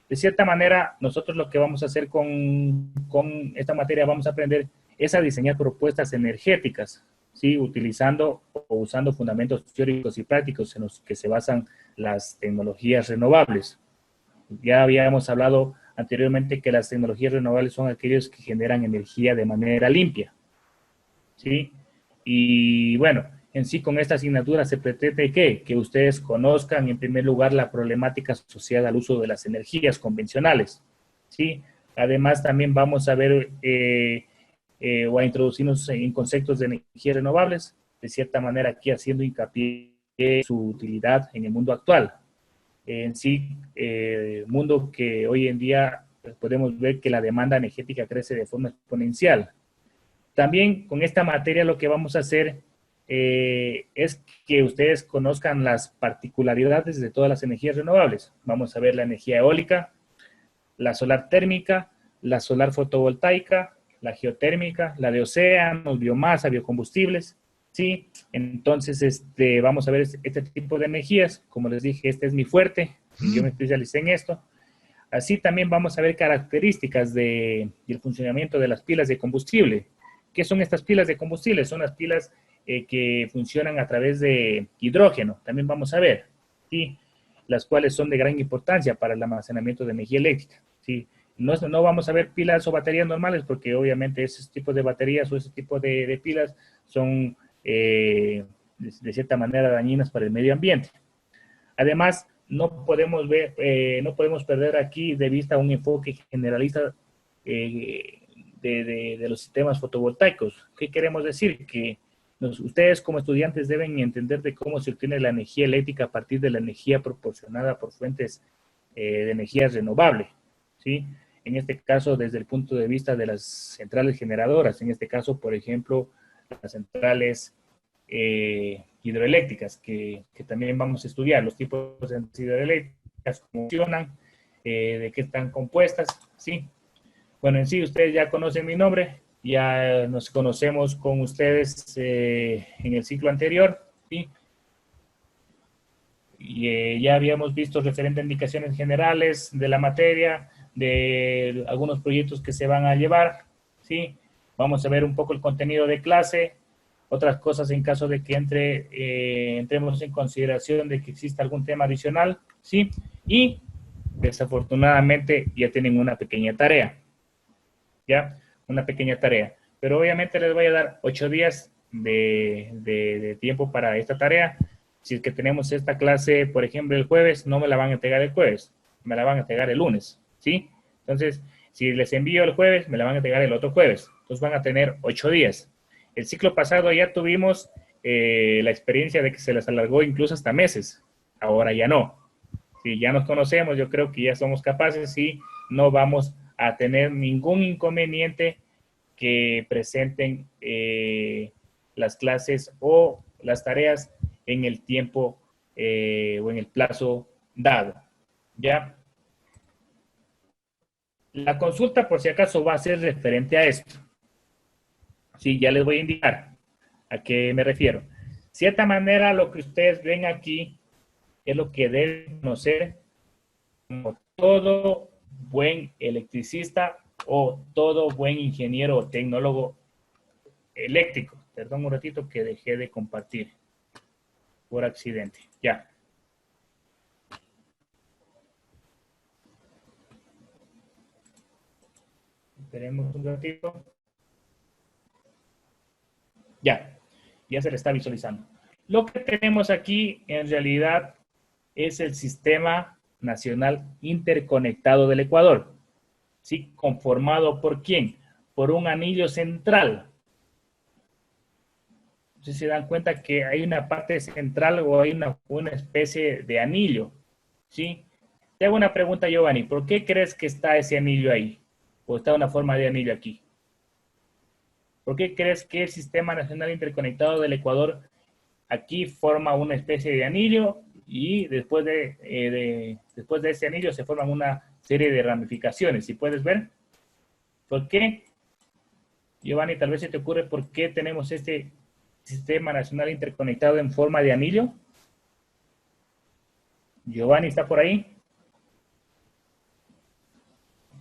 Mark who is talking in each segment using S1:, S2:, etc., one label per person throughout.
S1: De cierta manera, nosotros lo que vamos a hacer con esta materia, vamos a aprender es a diseñar propuestas energéticas, ¿sí? Utilizando o usando fundamentos teóricos y prácticos en los que se basan las tecnologías renovables. Ya habíamos hablado anteriormente que las tecnologías renovables son aquellos que generan energía de manera limpia, ¿sí? Y bueno, en sí con esta asignatura se pretende que ustedes conozcan en primer lugar la problemática asociada al uso de las energías convencionales, ¿sí? Además también vamos a ver o a introducirnos en conceptos de energías renovables, de cierta manera aquí haciendo hincapié en su utilidad en el mundo actual. En sí, mundo que hoy en día podemos ver que la demanda energética crece de forma exponencial. También con esta materia lo que vamos a hacer es que ustedes conozcan las particularidades de todas las energías renovables. Vamos a ver la energía eólica, la solar térmica, la solar fotovoltaica, la geotérmica, la de océanos, biomasa, biocombustibles, ¿sí? Entonces, vamos a ver este tipo de energías. Como les dije, este es mi fuerte, yo me especialicé en esto. Así también vamos a ver características del funcionamiento de las pilas de combustible. ¿Qué son estas pilas de combustible? Son las pilas que funcionan a través de hidrógeno. También vamos a ver, ¿sí? Las cuales son de gran importancia para el almacenamiento de energía eléctrica, ¿sí? No vamos a ver pilas o baterías normales porque obviamente ese tipo de baterías o ese tipo de pilas son de cierta manera dañinas para el medio ambiente. Además, no podemos perder aquí de vista un enfoque generalista de los sistemas fotovoltaicos. ¿Qué queremos decir? Que ustedes como estudiantes deben entender de cómo se obtiene la energía eléctrica a partir de la energía proporcionada por fuentes de energía renovable, ¿sí? En este caso, desde el punto de vista de las centrales generadoras, en este caso, por ejemplo, las centrales hidroeléctricas, que también vamos a estudiar, los tipos de hidroeléctricas, cómo funcionan, de qué están compuestas, ¿sí? Bueno, en sí, ustedes ya conocen mi nombre, ya nos conocemos con ustedes en el ciclo anterior, ¿sí? Y ya habíamos visto referentes a indicaciones generales de la materia, de algunos proyectos que se van a llevar, ¿sí? Vamos a ver un poco el contenido de clase, otras cosas en caso de que entremos en consideración de que exista algún tema adicional, ¿sí? Y desafortunadamente ya tienen una pequeña tarea, ¿ya? Una pequeña tarea. Pero obviamente les voy a dar 8 días de tiempo para esta tarea. Si es que tenemos esta clase, por ejemplo, el jueves, no me la van a entregar el jueves, me la van a entregar el lunes, ¿sí? Entonces, si les envío el jueves, me la van a entregar el otro jueves. Entonces van a tener 8 días. El ciclo pasado ya tuvimos la experiencia de que se les alargó incluso hasta meses. Ahora ya no. Si ya nos conocemos, yo creo que ya somos capaces y no vamos a tener ningún inconveniente que presenten las clases o las tareas en el tiempo o en el plazo dado. ¿Ya? La consulta, por si acaso, va a ser referente a esto. Sí, ya les voy a indicar a qué me refiero. De cierta manera, lo que ustedes ven aquí es lo que deben conocer como todo buen electricista o todo buen ingeniero o tecnólogo eléctrico. Perdón un ratito que dejé de compartir por accidente. Ya. Esperemos un ratito. Ya. Ya se le está visualizando. Lo que tenemos aquí en realidad es el Sistema Nacional Interconectado del Ecuador. ¿Sí? ¿Conformado por quién? Por un anillo central. Si se dan cuenta que hay una parte central o hay una especie de anillo, ¿sí? Te hago una pregunta, Giovanni, ¿por qué crees que está ese anillo ahí? ¿O está una forma de anillo aquí? ¿Por qué crees que el Sistema Nacional Interconectado del Ecuador aquí forma una especie de anillo y después de ese anillo se forman una serie de ramificaciones? ¿Sí puedes ver? ¿Por qué? Giovanni, tal vez se te ocurre por qué tenemos este Sistema Nacional Interconectado en forma de anillo. Giovanni, ¿está por ahí?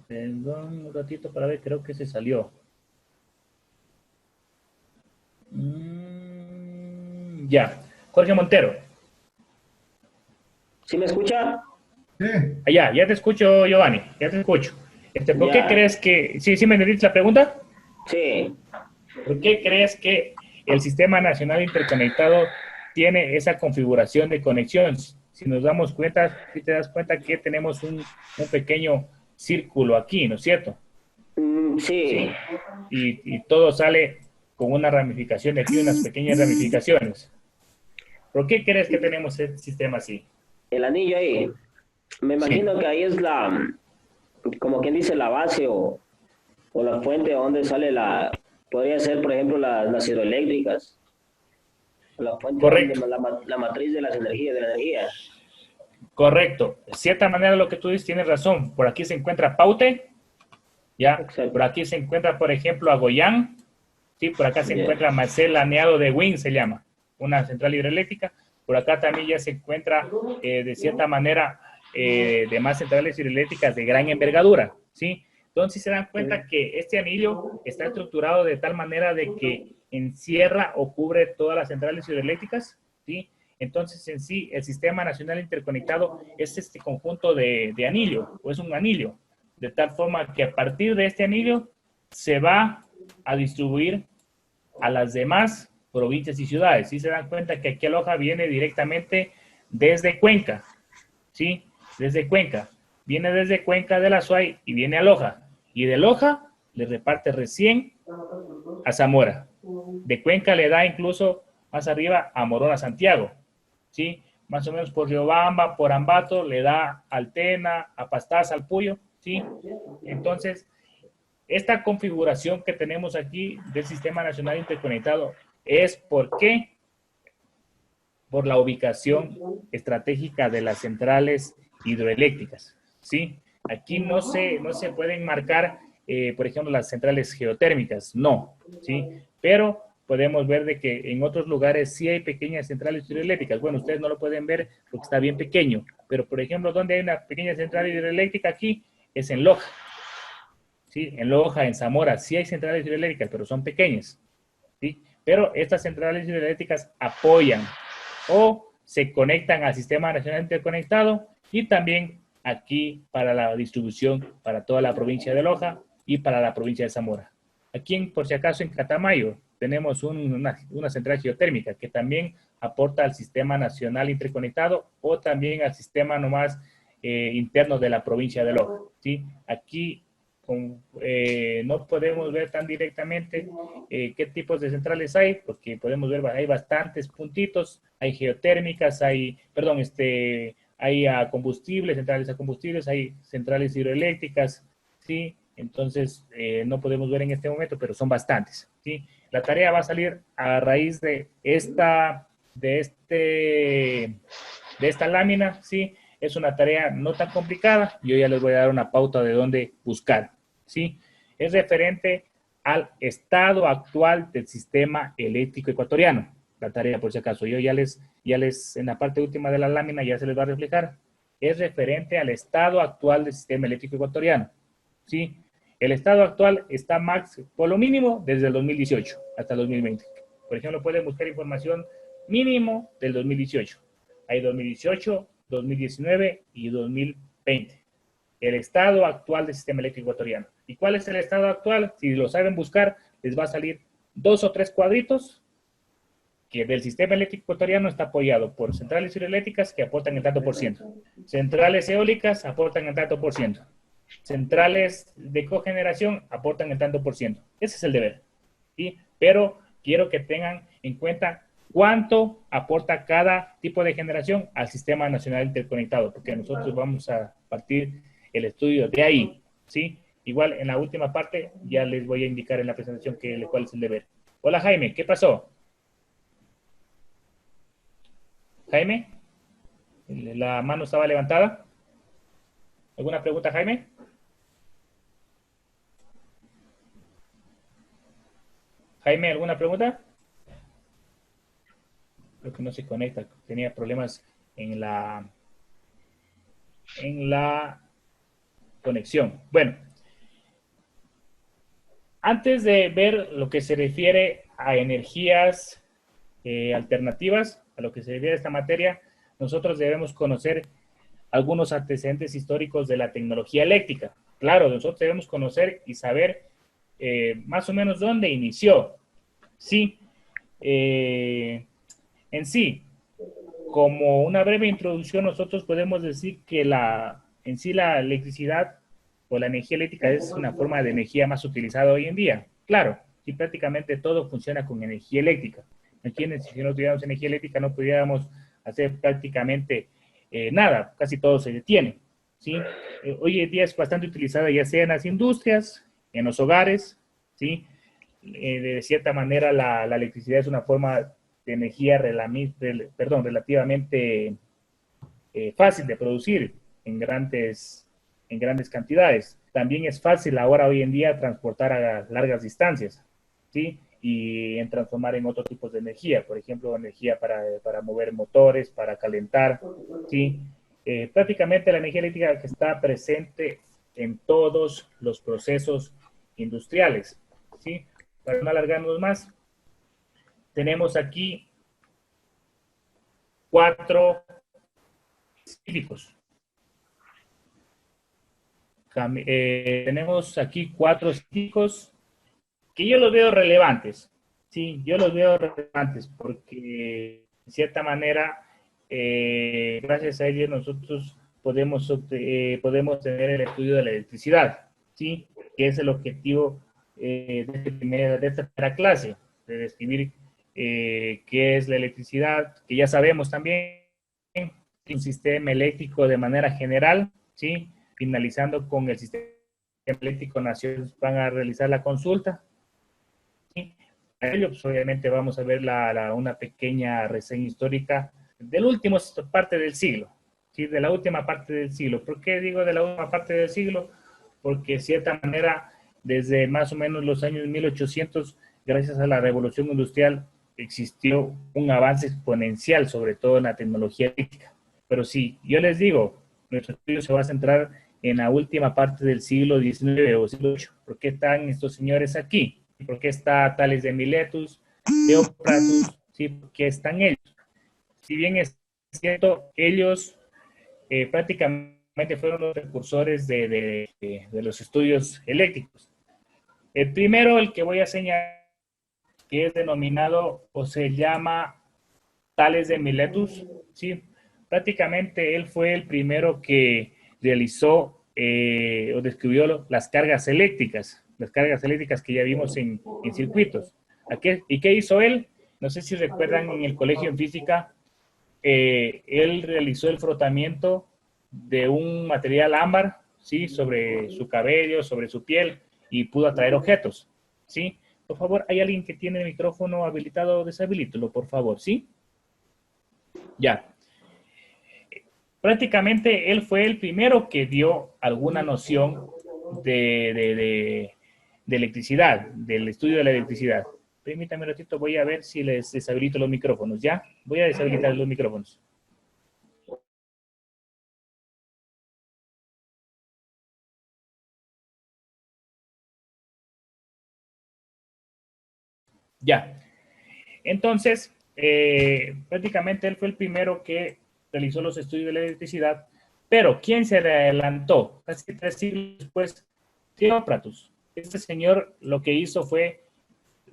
S1: Perdón un ratito para ver, creo que se salió. Ya. Jorge Montero.
S2: ¿Sí me escucha?
S3: Sí,
S1: Ya te escucho, Giovanni, ya te escucho. ¿Por qué
S2: Ya,
S1: crees que, sí, sí me entendiste la pregunta?
S2: sí.
S1: ¿Por qué crees que el Sistema Nacional Interconectado tiene esa configuración de conexión? Si nos damos cuenta, si te das cuenta que tenemos un pequeño círculo aquí, ¿no es cierto?
S2: Sí,
S1: Sí. Y todo sale con una ramificación de aquí, unas pequeñas ramificaciones. ¿Por qué crees que tenemos este sistema así?
S2: el anillo ahí. Me
S1: Sí,
S2: imagino que ahí es como quien dice, la base o la fuente donde sale podría ser, por ejemplo, las hidroeléctricas, o la fuente donde
S1: correcto.
S2: la matriz de las energías, de la energía.
S1: Correcto. De cierta manera lo que tú dices tienes razón. Por aquí se encuentra Paute, ya. Por
S2: Exacto.
S1: aquí se encuentra, por ejemplo, Agoyán, sí. Por acá se
S2: Ya.
S1: encuentra Marcel Laneado de Win, se llama, una central hidroeléctrica. Por acá también ya se encuentra, de cierta manera, demás centrales hidroeléctricas de gran envergadura, sí. Entonces se dan cuenta que este anillo está estructurado de tal manera de que encierra o cubre todas las centrales hidroeléctricas, sí. Entonces, en sí, el Sistema Nacional Interconectado es este conjunto de anillo, o es un anillo, de tal forma que a partir de este anillo se va a distribuir a las demás provincias y ciudades. ¿Sí se dan cuenta que aquí a Loja viene directamente desde Cuenca? ¿Sí? Desde Cuenca. Viene desde Cuenca de la Suay y viene a Loja. Y de Loja le reparte recién a Zamora. De Cuenca le da incluso más arriba a Morona, Santiago. ¿Sí? Más o menos por Riobamba, por Ambato, le da a Altena, a Pastaza, al Puyo. ¿Sí? Entonces, esta configuración que tenemos aquí del Sistema Nacional Interconectado es porque por la ubicación estratégica de las centrales hidroeléctricas. ¿Sí? Aquí no se pueden marcar, por ejemplo, las centrales geotérmicas, no. ¿Sí? Pero podemos ver de que en otros lugares sí hay pequeñas centrales hidroeléctricas. Bueno, ustedes no lo pueden ver porque está bien pequeño, pero por ejemplo, donde hay una pequeña central hidroeléctrica aquí es en Loja. ¿Sí? En Loja, en Zamora, sí hay centrales hidroeléctricas, pero son pequeñas. ¿Sí? Pero estas centrales hidroeléctricas apoyan o se conectan al Sistema Nacional Interconectado y también aquí para la distribución para toda la provincia de Loja y para la provincia de Zamora. Aquí, por si acaso, en Catamayo tenemos una central geotérmica que también aporta al Sistema Nacional Interconectado o también al sistema nomás interno de la provincia de Loja. ¿Sí? Aquí no podemos ver tan directamente qué tipos de centrales hay, porque podemos ver, hay bastantes puntitos, hay geotérmicas, hay a combustibles, centrales a combustibles, hay centrales hidroeléctricas, ¿sí? Entonces, no podemos ver en este momento, pero son bastantes, ¿sí? La tarea va a salir a raíz de esta lámina, ¿sí? Es una tarea no tan complicada, yo ya les voy a dar una pauta de dónde buscar, ¿sí? Es referente al estado actual del sistema eléctrico ecuatoriano. La tarea, por si acaso, yo en la parte última de la lámina ya se les va a reflejar. Es referente al estado actual del sistema eléctrico ecuatoriano, ¿sí? El estado actual está max, por lo mínimo, desde el 2018 hasta el 2020. Por ejemplo, pueden buscar información mínimo del 2018. Hay 2018, 2019 y 2020. El estado actual del sistema eléctrico ecuatoriano. ¿Y cuál es el estado actual? Si lo saben buscar, les va a salir 2 o 3 cuadritos que del sistema eléctrico ecuatoriano está apoyado por centrales hidroeléctricas que aportan el tanto por ciento. Centrales eólicas aportan el tanto por ciento. Centrales de cogeneración aportan el tanto por ciento. Ese es el deber. ¿Sí? Pero quiero que tengan en cuenta cuánto aporta cada tipo de generación al Sistema Nacional Interconectado, porque nosotros vamos a partir el estudio de ahí. ¿Sí? Igual en la última parte ya les voy a indicar en la presentación cuál es el deber. Hola Jaime, ¿qué pasó? Jaime, la mano estaba levantada. ¿Alguna pregunta, Jaime? Jaime, ¿alguna pregunta? Creo que no se conecta. Tenía problemas en la conexión. Bueno, Antes de ver lo que se refiere a energías alternativas, a lo que se refiere a esta materia, nosotros debemos conocer algunos antecedentes históricos de la tecnología eléctrica. Claro, nosotros debemos conocer y saber más o menos dónde inició. Sí, en sí, como una breve introducción, nosotros podemos decir que en sí la electricidad o la energía eléctrica es una forma de energía más utilizada hoy en día. Claro, y prácticamente todo funciona con energía eléctrica. ¿Entiendes? Si no tuviéramos energía eléctrica no pudiéramos hacer prácticamente nada, casi todo se detiene. ¿Sí? Hoy en día es bastante utilizada ya sea en las industrias, en los hogares, ¿sí? De cierta manera la electricidad es una forma de energía relativamente fácil de producir en grandes cantidades. También es fácil ahora, hoy en día, transportar a largas distancias, ¿sí? Y en transformar en otros tipos de energía, por ejemplo, energía para mover motores, para calentar, ¿sí? Prácticamente la energía eléctrica que está presente en todos los procesos industriales, ¿sí? Para no alargarnos más, tenemos aquí 4 científicos. Tenemos aquí 4 científicos que yo los veo relevantes. Sí, yo los veo relevantes porque, de cierta manera, gracias a ellos nosotros podemos tener el estudio de la electricidad, ¿sí? Que es el objetivo de esta primera clase, de describir qué es la electricidad, que ya sabemos también, un sistema eléctrico de manera general, ¿sí? Finalizando con el sistema eléctrico nacional, van a realizar la consulta. ¿Sí? Para ello, pues, obviamente vamos a ver una pequeña reseña histórica del último parte del siglo, ¿sí? De la última parte del siglo. ¿Por qué digo de la última parte del siglo? Porque de cierta manera, desde más o menos los años 1800, gracias a la revolución industrial, existió un avance exponencial, sobre todo en la tecnología eléctrica. Pero sí, yo les digo, nuestro estudio se va a centrar en la última parte del siglo XIX o siglo XVIII. ¿Por qué están estos señores aquí? ¿Por qué está Tales de Miletus, Theopratus? ¿Sí? ¿Por qué están ellos? Si bien es cierto, ellos prácticamente fueron los precursores de los estudios eléctricos. El primero, el que voy a señalar, que es denominado o se llama Tales de Miletus, ¿sí? Prácticamente él fue el primero que realizó o describió las cargas eléctricas que ya vimos en circuitos. ¿Y qué hizo él? No sé si recuerdan en el colegio en física, él realizó el frotamiento de un material ámbar, ¿sí? Sobre su cabello, sobre su piel, y pudo atraer objetos, ¿sí? Por favor, ¿hay alguien que tiene el micrófono habilitado? Deshabilítelo, por favor, ¿sí? Ya. Prácticamente él fue el primero que dio alguna noción de electricidad, del estudio de la electricidad. Permítame un ratito, voy a ver si les deshabilito los micrófonos, ¿ya? Voy a deshabilitar los micrófonos. Ya. Entonces, prácticamente él fue el primero que realizó los estudios de la electricidad, pero ¿quién se adelantó? Casi 3 siglos después, Theopratus. Este señor lo que hizo fue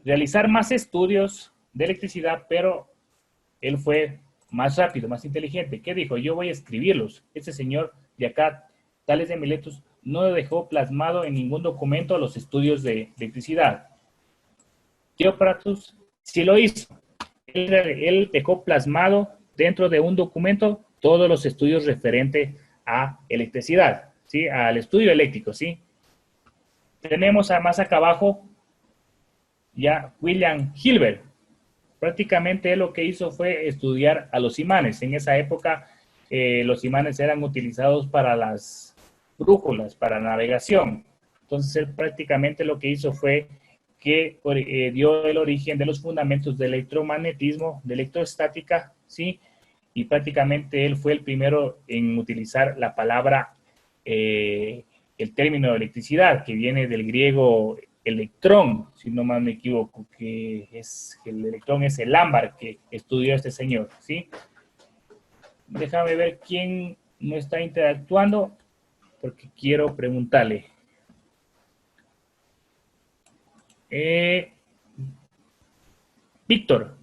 S1: realizar más estudios de electricidad, pero él fue más rápido, más inteligente. ¿Qué dijo? Yo voy a escribirlos. Este señor de acá, Tales de Miletus, no dejó plasmado en ningún documento los estudios de electricidad. Theopratus sí lo hizo. Él dejó plasmado dentro de un documento todos los estudios referentes a electricidad, ¿sí? Al estudio eléctrico, ¿sí? Tenemos más acá abajo ya William Hilbert. Prácticamente él lo que hizo fue estudiar a los imanes. En esa época los imanes eran utilizados para las brújulas, para navegación. Entonces él prácticamente lo que hizo fue que dio el origen de los fundamentos del electromagnetismo, de electrostática, ¿sí? Y prácticamente él fue el primero en utilizar la palabra, el término de electricidad, que viene del griego electrón, si no mal me equivoco, que el electrón es el ámbar que estudió este señor, ¿sí? Déjame ver quién no está interactuando, porque quiero preguntarle. Víctor.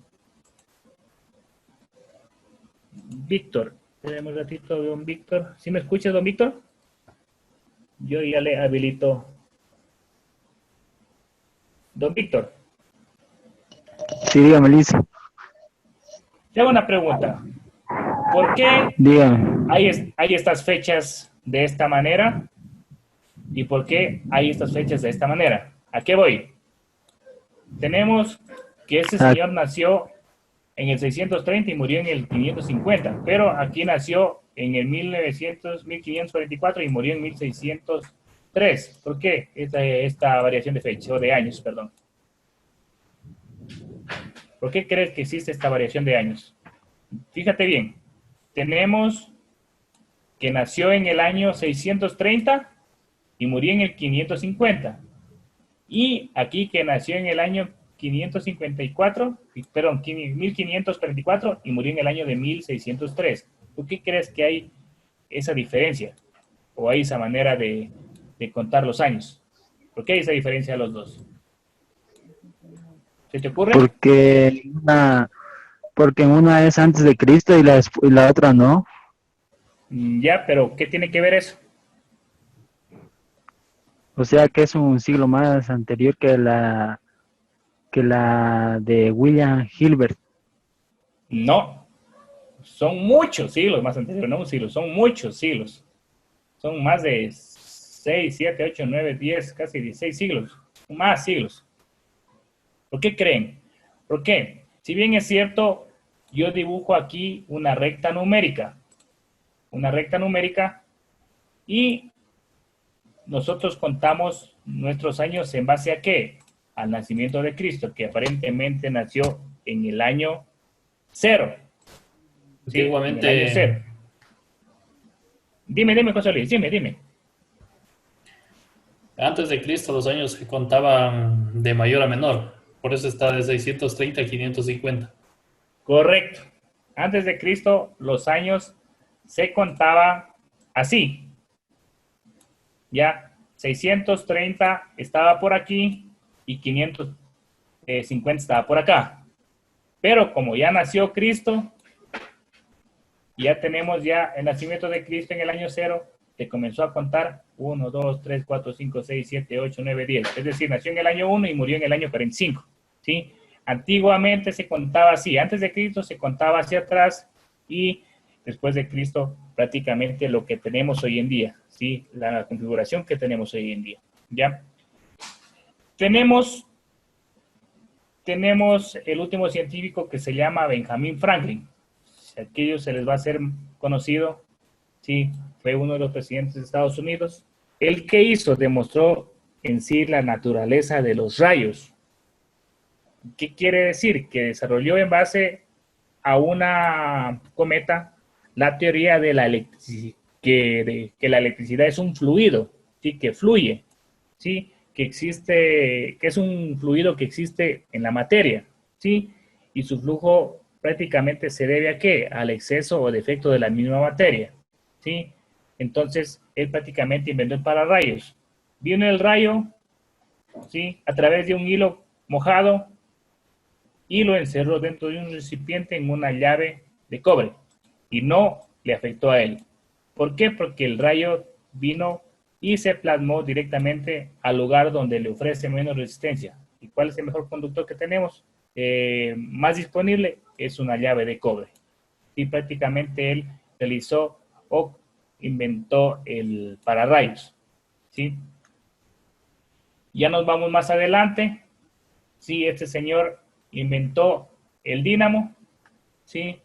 S1: Víctor, tenemos un ratito, don Víctor. ¿Sí me escuchas, don Víctor? Yo ya le habilito. Don Víctor.
S3: Sí, dígame, Liz.
S1: Te hago una pregunta. ¿Por qué
S3: Dígame.
S1: hay estas fechas de esta manera? ¿Y por qué hay estas fechas de esta manera? ¿A qué voy? Tenemos que ese señor nació en el 630 y murió en el 550, pero aquí nació en el 1544 y murió en 1603. ¿Por qué esta variación de fecha, o de años, perdón? ¿Por qué crees que existe esta variación de años? Fíjate bien, tenemos que nació en el año 630 y murió en el 550. Y aquí que nació en el año 554, perdón, 1544 y murió en el año de 1603. ¿Tú qué crees que hay esa diferencia? ¿O hay esa manera de contar los años? ¿Por qué hay esa diferencia de los dos? ¿Se te ocurre?
S3: Porque una es antes de Cristo y la otra no.
S1: Ya, pero ¿qué tiene que ver eso?
S3: O sea que es un siglo más anterior que la de William Hilbert.
S1: No, son muchos siglos más anteriores, no un siglo, son muchos siglos. Son más de 6, 7, 8, 9, 10, casi 16 siglos, más siglos. ¿Por qué creen? ¿Por qué? Si bien es cierto, yo dibujo aquí una recta numérica y nosotros contamos nuestros años en base a ¿qué? Al nacimiento de Cristo, que aparentemente nació en el año 0. ¿Sí?
S4: Antiguamente,
S1: en el año 0. Dime, José Luis, dime.
S4: antes de Cristo los años se contaban de mayor a menor, por eso está de 630 a 550.
S1: Correcto. Antes de Cristo los años se contaban así. Ya 630 estaba por aquí y 550 estaba por acá. Pero como ya nació Cristo, ya tenemos ya el nacimiento de Cristo en el año 0, que comenzó a contar 1, 2, 3, 4, 5, 6, 7, 8, 9, 10. Es decir, nació en el año 1 y murió en el año 45. ¿Sí? Antiguamente se contaba así. Antes de Cristo se contaba hacia atrás y después de Cristo prácticamente lo que tenemos hoy en día. ¿Sí? La configuración que tenemos hoy en día. ¿Ya? Tenemos el último científico que se llama Benjamin Franklin. A aquellos se les va a hacer conocido, sí, fue uno de los presidentes de Estados Unidos. ¿El qué hizo? Demostró en sí la naturaleza de los rayos. ¿Qué quiere decir? Que desarrolló en base a una cometa la teoría de la electricidad, que la electricidad es un fluido, ¿sí? Que fluye, ¿sí? Que existe, que es un fluido que existe en la materia, ¿sí? Y su flujo prácticamente se debe a ¿qué? Al exceso o defecto de la misma materia, ¿sí? Entonces, él prácticamente inventó el pararrayos. Vino el rayo, ¿sí? A través de un hilo mojado y lo encerró dentro de un recipiente en una llave de cobre y no le afectó a él. ¿Por qué? Porque el rayo vino y se plasmó directamente al lugar donde le ofrece menos resistencia. ¿Y cuál es el mejor conductor que tenemos? Más disponible es una llave de cobre. Y prácticamente él realizó o inventó el pararrayos. ¿Sí? Ya nos vamos más adelante. Sí, este señor inventó el dínamo. Sí,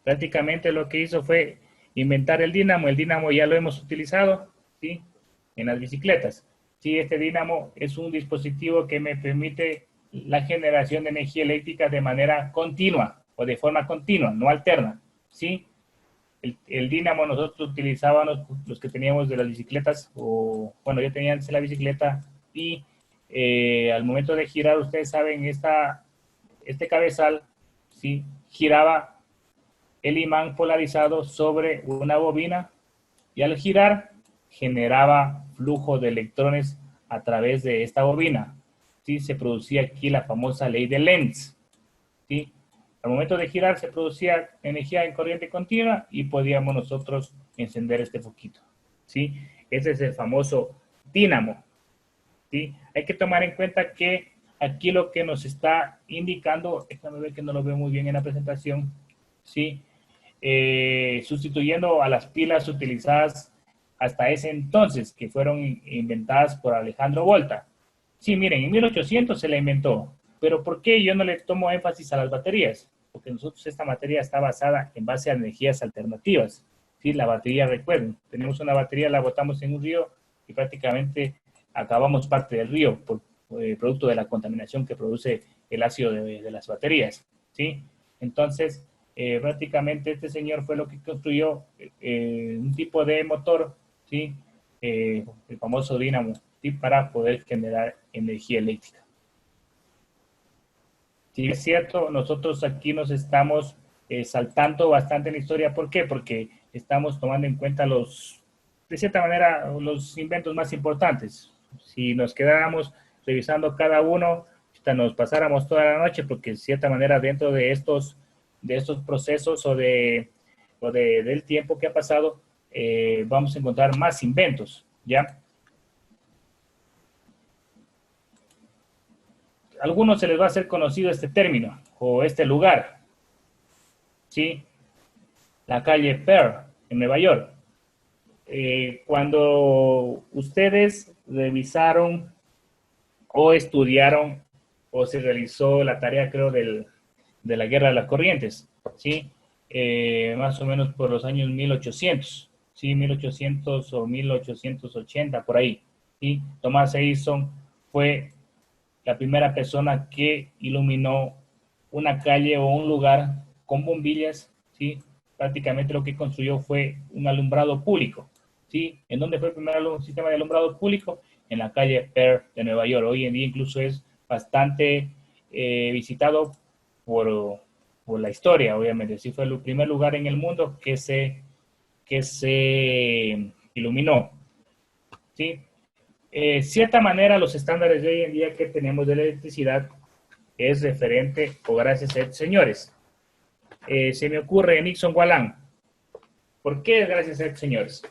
S1: prácticamente lo que hizo fue inventar el dínamo. El dínamo ya lo hemos utilizado, ¿sí? En las bicicletas. Sí, este dínamo es un dispositivo que me permite la generación de energía eléctrica de manera continua o de forma continua, no alterna, ¿sí? El dínamo nosotros utilizábamos los que teníamos de las bicicletas, o bueno, yo tenía antes la bicicleta y Al momento de girar, ustedes saben, este cabezal, ¿sí? Giraba el imán polarizado sobre una bobina y al girar generaba flujo de electrones a través de esta bobina. ¿Sí? Se producía aquí la famosa ley de Lenz. ¿Sí? Al momento de girar se producía energía en corriente continua y podíamos nosotros encender este foquito. ¿Sí? Ese es el famoso dínamo. ¿Sí? Hay que tomar en cuenta que aquí lo que nos está indicando, déjame ver que no lo veo muy bien en la presentación, ¿sí? Sustituyendo a las pilas utilizadas hasta ese entonces, que fueron inventadas por Alejandro Volta. Sí, miren, en 1800 se la inventó, pero ¿por qué yo no le tomo énfasis a las baterías? Porque nosotros esta materia está basada en base a energías alternativas. Sí, la batería, recuerden, tenemos una batería, la botamos en un río y prácticamente acabamos parte del río por producto de la contaminación que produce el ácido de las baterías. ¿Sí? Entonces, prácticamente este señor fue lo que construyó un tipo de motor, ¿sí? El famoso dínamo, ¿sí? Para poder generar energía eléctrica. Sí, es cierto, nosotros aquí nos estamos saltando bastante en la historia. ¿Por qué? Porque estamos tomando en cuenta de cierta manera, los inventos más importantes. Si nos quedáramos revisando cada uno, hasta nos pasáramos toda la noche, porque de cierta manera dentro de estos procesos del tiempo que ha pasado, vamos a encontrar más inventos, ¿ya? A algunos se les va a hacer conocido este término o este lugar, ¿sí? La calle Pearl, en Nueva York. Cuando ustedes revisaron o estudiaron o se realizó la tarea, creo, de la Guerra de las Corrientes, ¿sí? Más o menos por los años 1800, ¿sí? 1800 o 1880, por ahí, ¿sí? Thomas Edison fue la primera persona que iluminó una calle o un lugar con bombillas, ¿sí? Prácticamente lo que construyó fue un alumbrado público, ¿sí? ¿En dónde fue el primer sistema de alumbrado público? En la calle Pearl de Nueva York. Hoy en día incluso es bastante visitado por la historia, obviamente. Sí, fue el primer lugar en el mundo que se iluminó, ¿sí? Cierta manera, los estándares de hoy en día que tenemos de la electricidad es referente o gracias a estos señores. Se me ocurre Nixon Wallan. ¿Por qué es gracias a estos señores?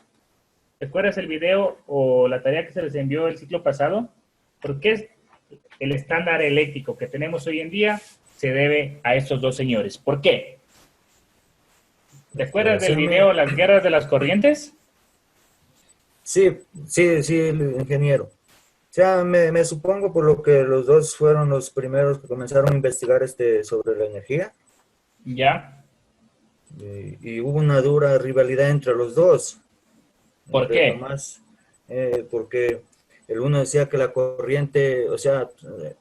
S1: ¿Recuerdas el video o la tarea que se les envió el ciclo pasado? ¿Por qué el estándar eléctrico que tenemos hoy en día se debe a estos dos señores? ¿Por qué? ¿Recuerdas del video Las Guerras de las Corrientes?
S5: Sí, ingeniero. O sea, me supongo por lo que los dos fueron los primeros que comenzaron a investigar sobre la energía.
S1: Ya.
S5: Y hubo una dura rivalidad entre los dos.
S1: ¿Por qué?
S5: Tomás, porque el uno decía que la corriente, o sea,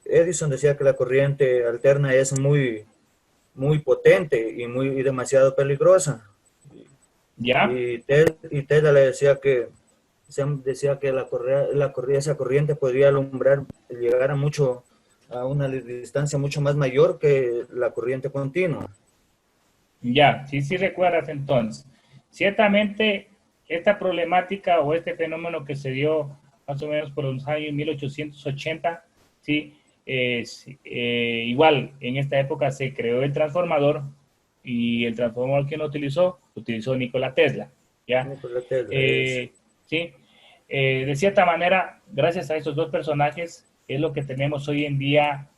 S5: Edison decía que la corriente alterna es muy, muy potente y demasiado peligrosa.
S1: ¿Ya?
S5: Y Tesla le decía que esa corriente podría llegar a una distancia mucho más mayor que la corriente continua.
S1: Ya, sí recuerdas entonces. Ciertamente, esta problemática o este fenómeno que se dio más o menos por los años 1880, ¿sí? Igual, en esta época se creó el transformador y el transformador que no utilizó Nikola Tesla, ¿ya?
S5: Nikola Tesla,
S1: ¿sí? De cierta manera, gracias a estos dos personajes, es lo que tenemos hoy en día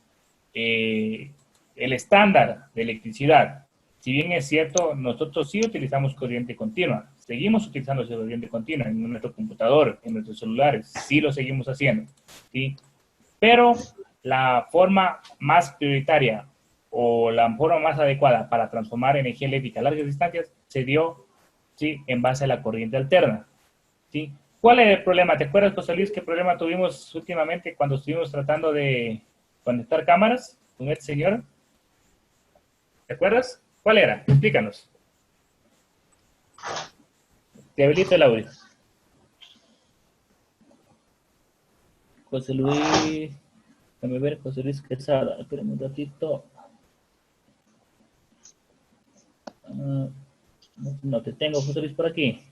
S1: el estándar de electricidad. Si bien es cierto, nosotros sí utilizamos corriente continua, seguimos utilizando corriente continua en nuestro computador, en nuestros celulares, sí lo seguimos haciendo, ¿sí? Pero la forma más prioritaria o la forma más adecuada para transformar energía eléctrica a largas distancias se dio, ¿sí? En base a la corriente alterna, ¿sí? ¿Cuál es el problema? ¿Te acuerdas, José Luis, qué problema tuvimos últimamente cuando estuvimos tratando de conectar cámaras con este señor? ¿Te acuerdas? ¿Cuál era? Explícanos. Te habilito el audio. José Luis. Déjame ver, José Luis Quesada. Espérame un ratito. No, no te tengo, José Luis, por aquí.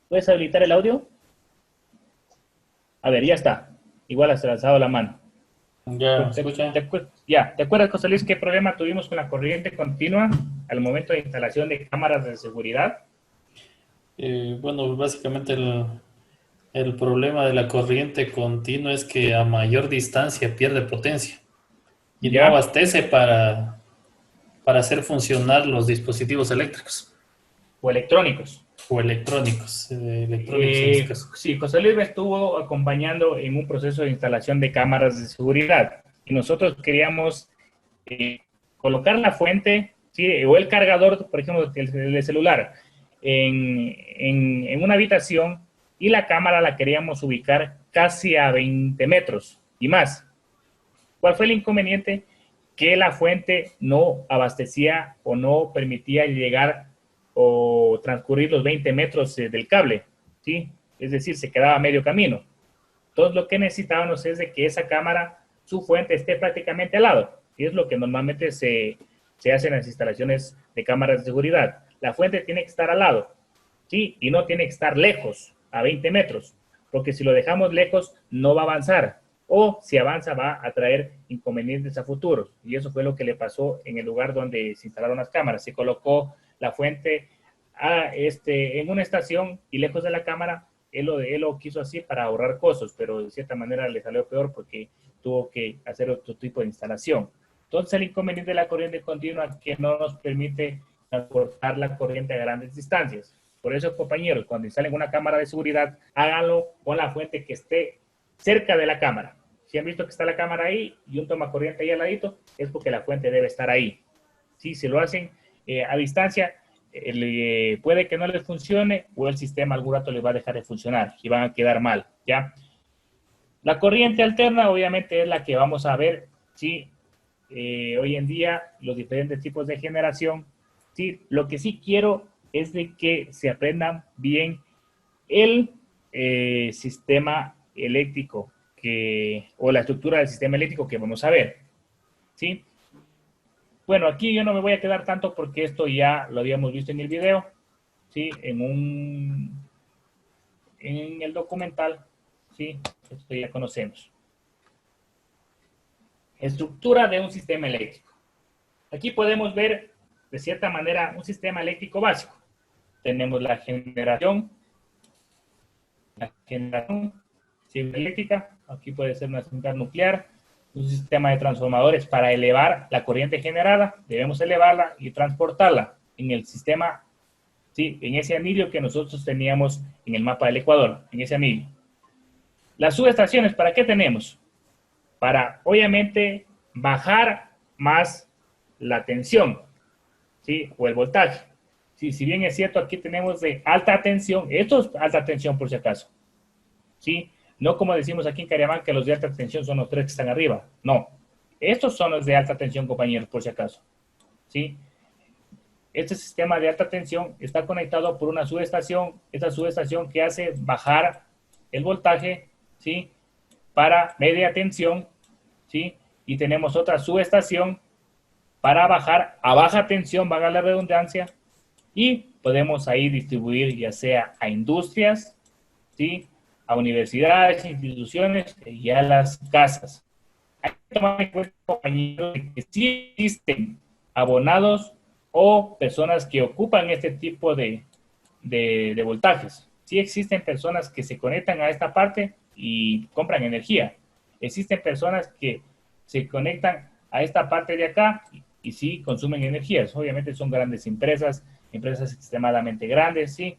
S1: ¿Puedes habilitar el audio? A ver, ya está. Igual has alzado la mano.
S4: Ya, escucha.
S1: ¿Te acuerdas, José Luis, qué problema tuvimos con la corriente continua al momento de instalación de cámaras de seguridad?
S4: Bueno, básicamente el problema de la corriente continua es que a mayor distancia pierde potencia y no
S1: ¿Ya?
S4: abastece para hacer funcionar los dispositivos eléctricos
S1: O electrónicos.
S4: o electrónicos, electrónicos en este caso.
S1: Sí, José Luis me estuvo acompañando en un proceso de instalación de cámaras de seguridad y nosotros queríamos colocar la fuente, ¿sí? O el cargador, por ejemplo, el celular, en una habitación y la cámara la queríamos ubicar casi a 20 metros y más. ¿Cuál fue el inconveniente? Que la fuente no abastecía o no permitía llegar o transcurrir los 20 metros del cable, ¿sí? Es decir, se quedaba a medio camino. Entonces, lo que necesitábamos es de que esa cámara, su fuente esté prácticamente al lado, y es lo que normalmente se hace en las instalaciones de cámaras de seguridad. La fuente tiene que estar al lado, ¿sí? Y no tiene que estar lejos, a 20 metros, porque si lo dejamos lejos, no va a avanzar, o si avanza va a traer inconvenientes a futuros, y eso fue lo que le pasó en el lugar donde se instalaron las cámaras. Se colocó la fuente en una estación y lejos de la cámara. Él lo quiso así para ahorrar costos, pero de cierta manera le salió peor porque tuvo que hacer otro tipo de instalación. Entonces, el inconveniente de la corriente continua es que no nos permite transportar la corriente a grandes distancias. Por eso, compañeros, cuando instalen una cámara de seguridad, háganlo con la fuente que esté cerca de la cámara. Si han visto que está la cámara ahí y un tomacorriente ahí al ladito, es porque la fuente debe estar ahí. Sí, si lo hacen a distancia, puede que no les funcione o el sistema algún rato les va a dejar de funcionar y van a quedar mal, ¿ya? La corriente alterna obviamente es la que vamos a ver, ¿sí? Hoy en día los diferentes tipos de generación, ¿sí? Lo que sí quiero es de que se aprendan bien el sistema eléctrico o la estructura del sistema eléctrico que vamos a ver, ¿sí? Bueno, aquí yo no me voy a quedar tanto porque esto ya lo habíamos visto en el video, ¿sí? En el documental, ¿sí? Esto ya conocemos. Estructura de un sistema eléctrico. Aquí podemos ver, de cierta manera, un sistema eléctrico básico. Tenemos la generación civil eléctrica. Aquí puede ser una central nuclear, un sistema de transformadores para elevar la corriente generada. Debemos elevarla y transportarla en el sistema, ¿sí? En ese anillo que nosotros teníamos en el mapa del Ecuador, en ese anillo. Las subestaciones, ¿para qué tenemos? Para, obviamente, bajar más la tensión, ¿sí? O el voltaje. Sí, si bien es cierto, aquí tenemos de alta tensión, esto es alta tensión por si acaso, ¿sí? No como decimos aquí en Cariamán que los de alta tensión son los tres que están arriba. No. Estos son los de alta tensión, compañeros, por si acaso. ¿Sí? Este sistema de alta tensión está conectado por una subestación. Esta subestación que hace bajar el voltaje, ¿sí? Para media tensión, ¿sí? Y tenemos otra subestación para bajar a baja tensión, valga la redundancia. Y podemos ahí distribuir ya sea a industrias, ¿sí? A universidades, instituciones y a las casas. Hay que tomar en cuenta, compañeros, que sí existen abonados o personas que ocupan este tipo de voltajes. Sí existen personas que se conectan a esta parte y compran energía. Existen personas que se conectan a esta parte de acá y sí consumen energías. Obviamente son grandes empresas extremadamente grandes, ¿sí?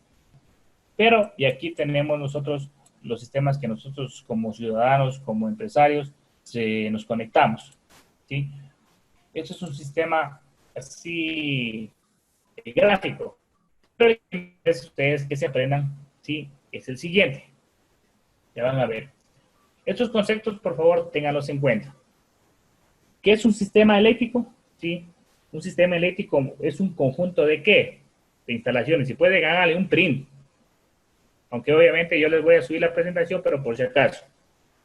S1: Pero, y aquí tenemos nosotros los sistemas que nosotros como ciudadanos, como empresarios, nos conectamos, ¿sí? Esto es un sistema así gráfico. Pero ustedes que se aprendan, ¿sí? Es el siguiente. Ya van a ver. Estos conceptos, por favor, ténganlos en cuenta. ¿Qué es un sistema eléctrico? ¿Sí? Un sistema eléctrico es un conjunto de ¿qué? De instalaciones. Si puede, háganle un print. Aunque obviamente yo les voy a subir la presentación, pero por si acaso.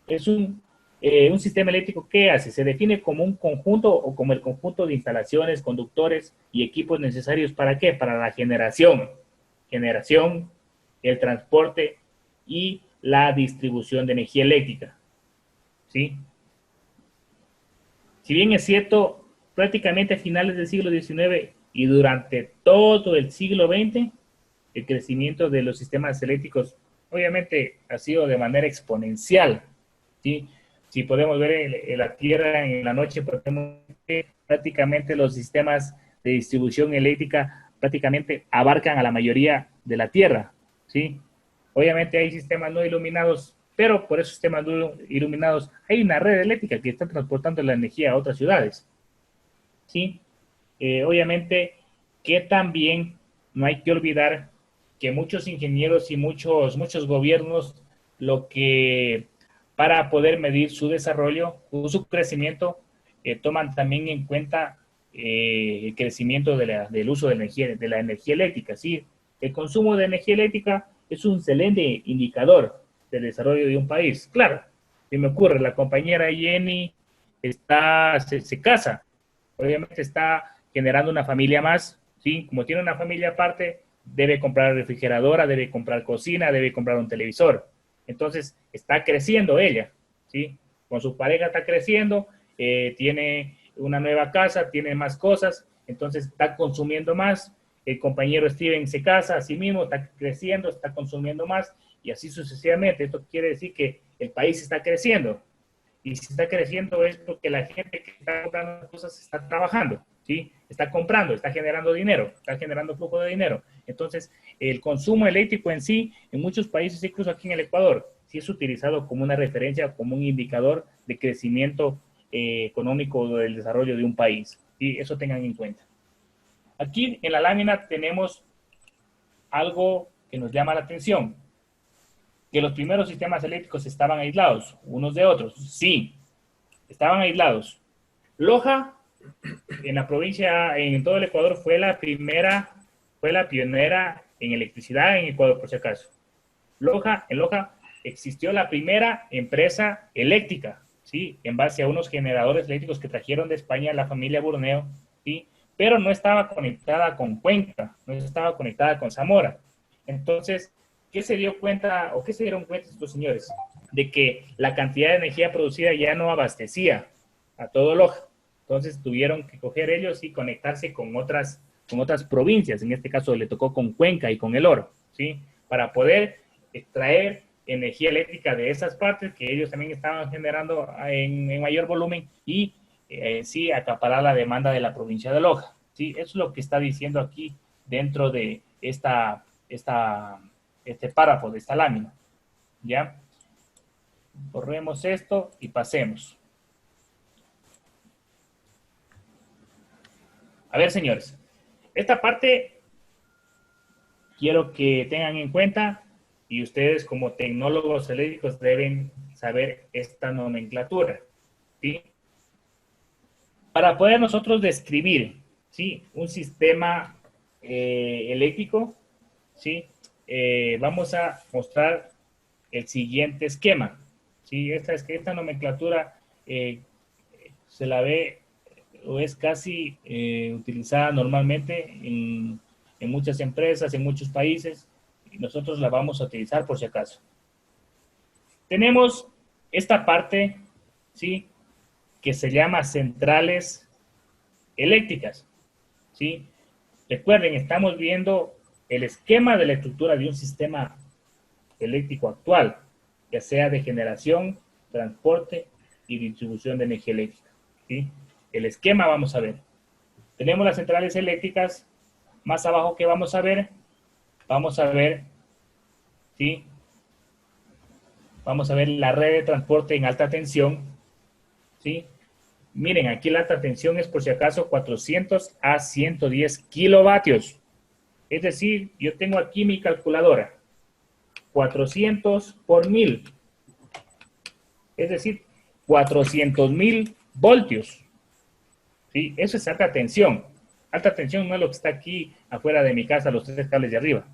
S1: Es un un sistema eléctrico, ¿qué hace? Se define como un conjunto o como el conjunto de instalaciones, conductores y equipos necesarios ¿para qué? Para la generación, el transporte y la distribución de energía eléctrica, ¿sí? Si bien es cierto, prácticamente a finales del siglo XIX y durante todo el siglo XX, el crecimiento de los sistemas eléctricos obviamente ha sido de manera exponencial, ¿sí? Si podemos ver en la Tierra en la noche, podemos ver prácticamente los sistemas de distribución eléctrica prácticamente abarcan a la mayoría de la Tierra, ¿sí? Obviamente hay sistemas no iluminados, pero por esos sistemas no iluminados hay una red eléctrica que está transportando la energía a otras ciudades, ¿sí? Obviamente que también no hay que olvidar que muchos ingenieros y muchos gobiernos lo que para poder medir su desarrollo o su crecimiento toman también en cuenta el crecimiento del uso de la energía eléctrica. ¿Sí? El consumo de energía eléctrica es un excelente indicador del desarrollo de un país. Claro, si me ocurre, la compañera Jenny se casa, obviamente está generando una familia más, ¿sí? Como tiene una familia aparte, debe comprar refrigeradora, debe comprar cocina, debe comprar un televisor. Entonces, está creciendo ella, ¿sí? Con su pareja está creciendo, tiene una nueva casa, tiene más cosas, entonces está consumiendo más. El compañero Steven se casa a sí mismo, está creciendo, está consumiendo más, y así sucesivamente. Esto quiere decir que el país está creciendo. Y si está creciendo es porque la gente que está comprando cosas está trabajando, ¿sí? Está comprando, está generando dinero, está generando flujo de dinero. Entonces, el consumo eléctrico en sí, en muchos países, incluso aquí en el Ecuador, sí es utilizado como una referencia, como un indicador de crecimiento económico del desarrollo de un país. Y eso tengan en cuenta. Aquí en la lámina tenemos algo que nos llama la atención, que los primeros sistemas eléctricos estaban aislados unos de otros. Sí, estaban aislados. Loja, en la provincia, en todo el Ecuador, fue la pionera en electricidad en Ecuador, por si acaso. En Loja existió la primera empresa eléctrica, ¿sí? En base a unos generadores eléctricos que trajeron de España la familia Burneo, ¿sí? Pero no estaba conectada con Cuenca, no estaba conectada con Zamora. Entonces, ¿qué se dieron cuenta estos señores? De que la cantidad de energía producida ya no abastecía a todo Loja. Entonces tuvieron que coger ellos y conectarse con otras provincias. En este caso le tocó con Cuenca y con El Oro, ¿sí? Para poder extraer energía eléctrica de esas partes que ellos también estaban generando en mayor volumen y sí acaparar la demanda de la provincia de Loja, ¿sí? Eso es lo que está diciendo aquí dentro de este párrafo de esta lámina, ¿ya? Borremos esto y pasemos. A ver, señores, esta parte quiero que tengan en cuenta y ustedes como tecnólogos eléctricos deben saber esta nomenclatura, ¿sí? Para poder nosotros describir, ¿sí? Un sistema eléctrico, ¿sí? Vamos a mostrar el siguiente esquema, ¿sí? Esta nomenclatura se la ve o es casi utilizada normalmente en muchas empresas, en muchos países, y nosotros la vamos a utilizar por si acaso. Tenemos esta parte, ¿sí? Que se llama centrales eléctricas, ¿sí? Recuerden, estamos viendo el esquema de la estructura de un sistema eléctrico actual, ya sea de generación, transporte y distribución de energía eléctrica, ¿sí? El esquema vamos a ver. Tenemos las centrales eléctricas. Más abajo, ¿qué vamos a ver? Vamos a ver, ¿sí? Vamos a ver la red de transporte en alta tensión, ¿sí? Miren, aquí la alta tensión es por si acaso 400 a 110 kilovatios. Es decir, yo tengo aquí mi calculadora. 400 por 1000. Es decir, 400.000 voltios. ¿Sí? Eso es alta tensión. Alta tensión no es lo que está aquí afuera de mi casa, los 3 cables de arriba.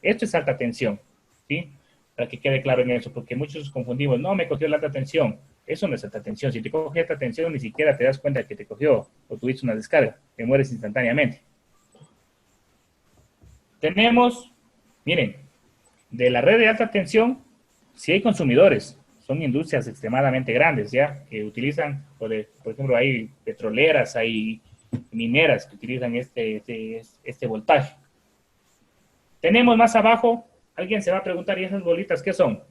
S1: Esto es alta tensión, ¿sí? Para que quede claro en eso, porque muchos confundimos. No, me cogió la alta tensión. Eso no es alta tensión. Si te coge alta tensión, ni siquiera te das cuenta que te cogió o tuviste una descarga. Te mueres instantáneamente. Tenemos, miren, de la red de alta tensión, si hay consumidores, son industrias extremadamente grandes, ¿ya? Que utilizan, por ejemplo, hay petroleras, hay mineras que utilizan este voltaje. Tenemos más abajo, alguien se va a preguntar, ¿y esas bolitas qué son?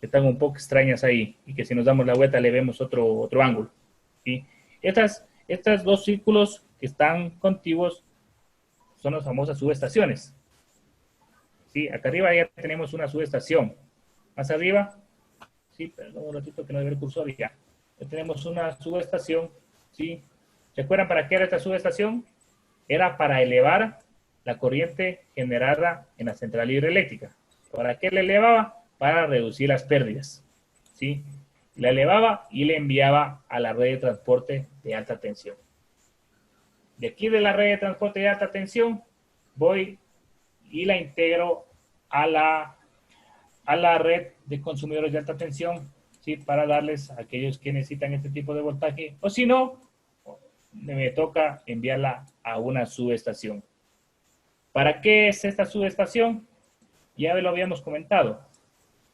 S1: Que están un poco extrañas ahí, y que si nos damos la vuelta le vemos otro ángulo, ¿sí? Estas dos círculos que están contiguos son las famosas subestaciones, ¿sí? Acá arriba ya tenemos una subestación. Más arriba, sí, perdón un ratito que no ve el cursor, ya tenemos una subestación, ¿sí? ¿Se acuerdan para qué era esta subestación? Era para elevar la corriente generada en la central hidroeléctrica. ¿Para qué la elevaba? Para reducir las pérdidas, ¿sí? La elevaba y la enviaba a la red de transporte de alta tensión. De aquí de la red de transporte de alta tensión, voy y la integro a la red de consumidores de alta tensión, ¿sí? Para darles a aquellos que necesitan este tipo de voltaje, o si no, me toca enviarla a una subestación. ¿Para qué es esta subestación? Ya lo habíamos comentado.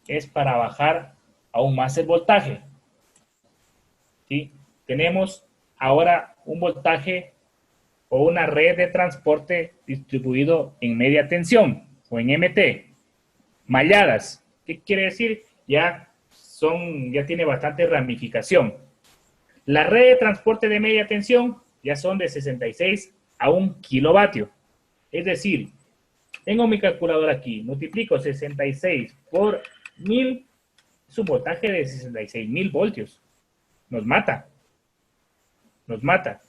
S1: Es para bajar aún más el voltaje, ¿sí? Tenemos ahora un voltaje o una red de transporte distribuido en media tensión o en MT, malladas. ¿Qué quiere decir? Ya tiene bastante ramificación. La red de transporte de media tensión ya son de 66 a 1 kilovatio. Es decir, tengo mi calculadora aquí, multiplico 66 por 1000, es un voltaje de 66.000 voltios. Nos mata. Nos mata.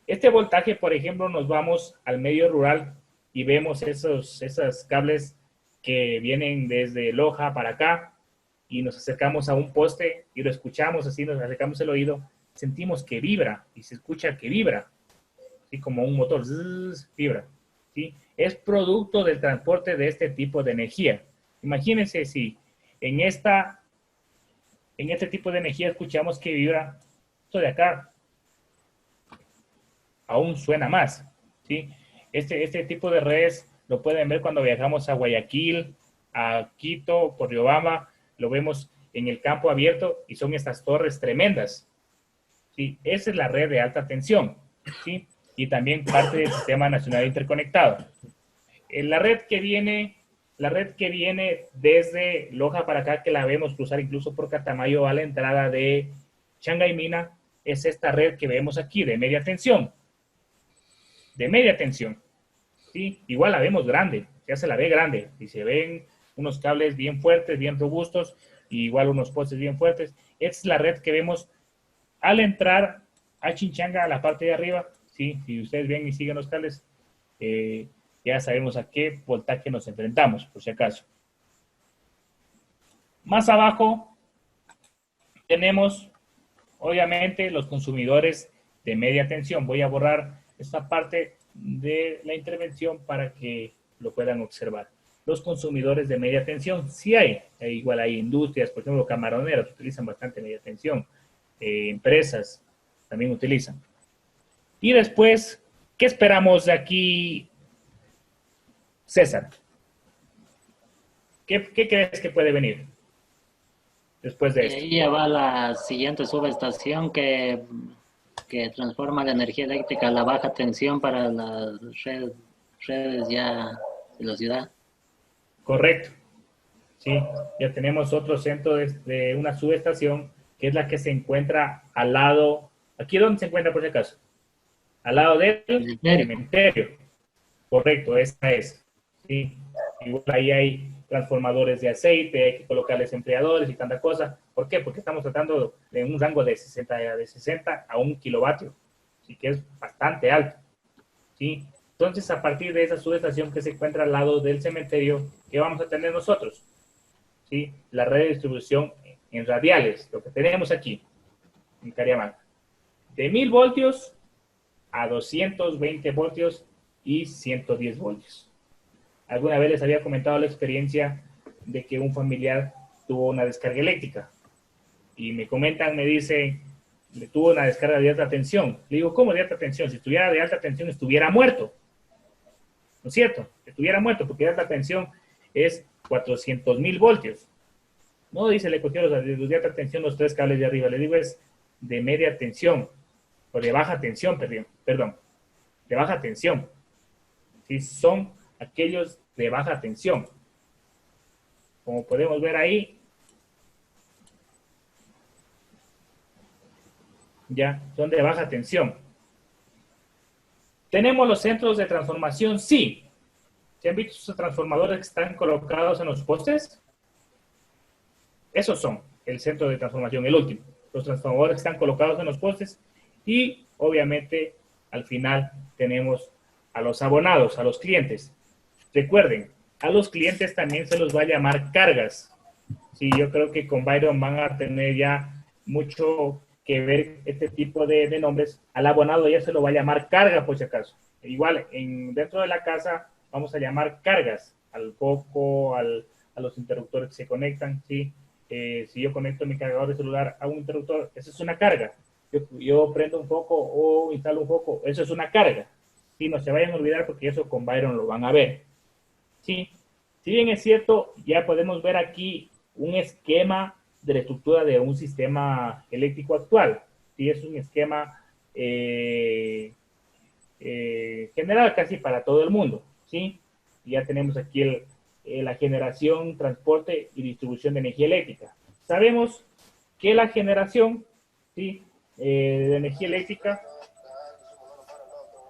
S1: Este voltaje, por ejemplo, nos vamos al medio rural y vemos esos cables que vienen desde Loja para acá y nos acercamos a un poste y lo escuchamos así, nos acercamos el oído, sentimos que vibra y se escucha que vibra, así como un motor, vibra, ¿sí? Es producto del transporte de este tipo de energía. Imagínense si en este tipo de energía escuchamos que vibra, esto de acá aún suena más, ¿sí? Este tipo de redes lo pueden ver cuando viajamos a Guayaquil, a Quito, por Riobamba, lo vemos en el campo abierto y son estas torres tremendas, ¿sí? Esa es la red de alta tensión, ¿sí? Y también parte del Sistema Nacional Interconectado. La red que viene desde Loja para acá, que la vemos cruzar incluso por Catamayo a la entrada de Changaimina, es esta red que vemos aquí de media tensión. De media tensión, ¿sí? Igual la vemos grande, ya se la ve grande, y se ven unos cables bien fuertes, bien robustos, y igual unos postes bien fuertes. Esta es la red que vemos al entrar a Chinchanga, a la parte de arriba, ¿sí? Si ustedes ven y siguen los cables, ya sabemos a qué voltaje nos enfrentamos, por si acaso. Más abajo tenemos, obviamente, los consumidores de media tensión. Voy a borrar esta parte de la intervención para que lo puedan observar. Los consumidores de media tensión, sí hay. Igual hay industrias, por ejemplo, camaroneras utilizan bastante media tensión. Empresas también utilizan. Y después, ¿qué esperamos de aquí, César? ¿Qué crees que puede venir después de esto?
S6: Y ahí ya va la siguiente subestación que transforma la energía eléctrica a la baja tensión para las redes ya de la ciudad.
S1: Correcto. Sí, ya tenemos otro centro de una subestación que es la que se encuentra al lado. ¿Aquí dónde se encuentra por si acaso? Al lado del cementerio. Correcto, esa es. Sí, igual ahí hay transformadores de aceite, hay que colocarles enfriadores y tanta cosa. ¿Por qué? Porque estamos tratando de un rango de 60 a 1 kilovatio, ¿sí? Que es bastante alto, ¿sí? Entonces, a partir de esa subestación que se encuentra al lado del cementerio, ¿qué vamos a tener nosotros? ¿Sí? La red de distribución en radiales, lo que tenemos aquí, en Cariamanga. De 1000 voltios a 220 voltios y 110 voltios. Alguna vez les había comentado la experiencia de que un familiar tuvo una descarga eléctrica. y me comentan, me dicen, le tuvo una descarga de alta tensión. Le digo, ¿cómo de alta tensión? Si estuviera de alta tensión, estuviera muerto. ¿No es cierto? Estuviera muerto, porque de alta tensión es 400.000 voltios. No, dice, le cogió los de alta tensión, los 3 cables de arriba. Le digo, es de media tensión, o de baja tensión, perdón, de baja tensión. ¿Sí? Son aquellos de baja tensión. Como podemos ver ahí, ya, son de baja tensión. ¿Tenemos los centros de transformación? Sí. ¿Se han visto esos transformadores que están colocados en los postes? Esos son el centro de transformación, el último. Los transformadores que están colocados en los postes y, obviamente, al final tenemos a los abonados, a los clientes. Recuerden, a los clientes también se los va a llamar cargas. Sí, yo creo que con Byron van a tener ya mucho que ver este tipo de nombres. Al abonado ya se lo va a llamar carga, por si acaso. Igual, dentro de la casa vamos a llamar cargas al foco, a los interruptores que se conectan, ¿sí? Si yo conecto mi cargador de celular a un interruptor, eso es una carga. Yo prendo un foco o instalo un foco, eso es una carga. Sí, no se vayan a olvidar porque eso con Byron lo van a ver. Sí, si bien es cierto, ya podemos ver aquí un esquema de la estructura de un sistema eléctrico actual. Sí, es un esquema general casi para todo el mundo. ¿Sí? Ya tenemos aquí la generación, transporte y distribución de energía eléctrica. Sabemos que la generación, ¿sí? De energía eléctrica,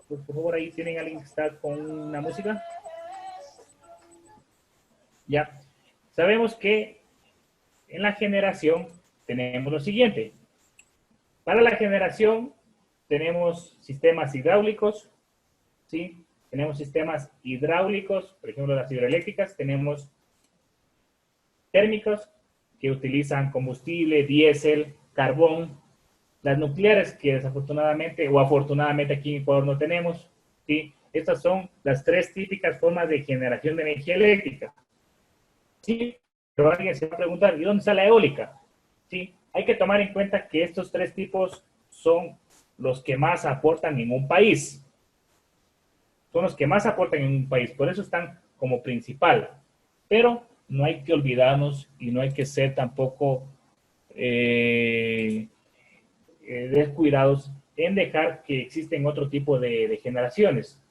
S1: pues por favor ahí tienen a alguien que está con una música. Ya, sabemos que en la generación tenemos lo siguiente. Para la generación tenemos sistemas hidráulicos, ¿sí? Tenemos sistemas hidráulicos, por ejemplo las hidroeléctricas, tenemos térmicos que utilizan combustible, diésel, carbón, las nucleares que desafortunadamente o afortunadamente aquí en Ecuador no tenemos, ¿sí? Estas son las 3 típicas formas de generación de energía eléctrica. Sí, pero alguien se va a preguntar, ¿y dónde está la eólica? Sí, hay que tomar en cuenta que estos 3 tipos son los que más aportan en un país. Son los que más aportan en un país, por eso están como principal. Pero no hay que olvidarnos y no hay que ser tampoco descuidados en dejar que existen otro tipo de generaciones.